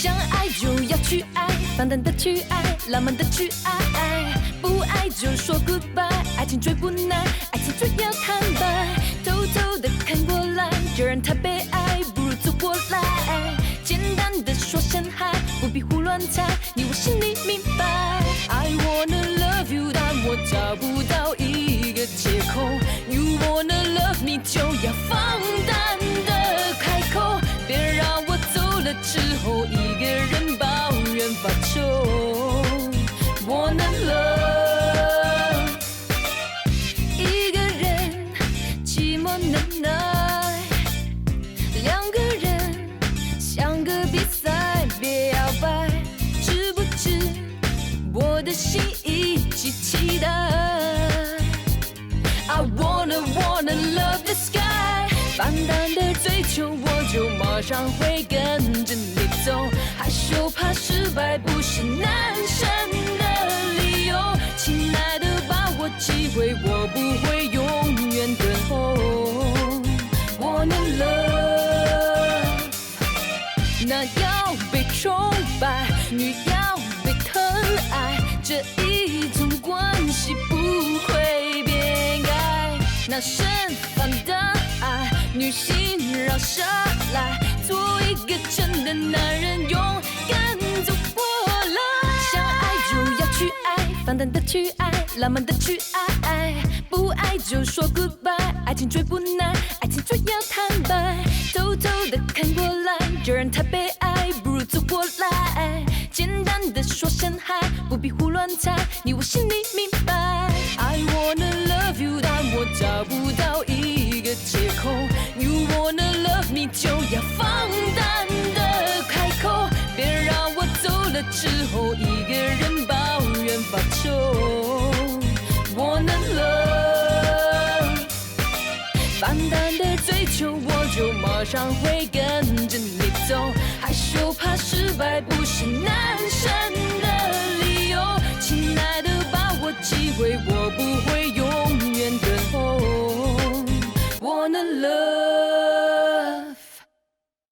想爱就要去爱，放胆的去爱，浪漫的去爱，不爱就说 goodbye。爱情最不难，爱情最要坦白，偷偷的看过来，就让他被爱，不如走过来。简单的说声嗨，不必胡乱猜，你我心里明白。I wanna love you， 但我找不到一个借口。You wanna love me， 就要放胆的开口，别让我走了之后一个人抱怨发愁。Wanna love， 一个人寂寞难耐，两个人像个比赛，别摇摆，知不知我的心一起期待。I wanna love the sky， 放胆的追求，我就马上会跟着你走。害羞怕失败不是男生的理由，亲爱的，把握机会，我不会永远等候。Wanna love， 男要被崇拜，女要被疼爱，这一种关系不会变改。男生放胆爱，女性让下来，做一个真的男人，勇敢走过来。想爱就要去爱，放胆的去爱，浪漫的去爱，不爱就说 goodbye。爱情最不难，爱情最要坦白，偷偷的看过来，就让他被爱，不如走过来。简单的说声嗨，不必胡乱猜，你我心里明白。I wanna love you， 但我找不到一个借口。You wanna love me， 就要放胆的开口，别让我走了之后一个人抱怨发愁。Wanna love， 放胆的追求，我就马上会跟着你走。害羞怕失败不是男生的理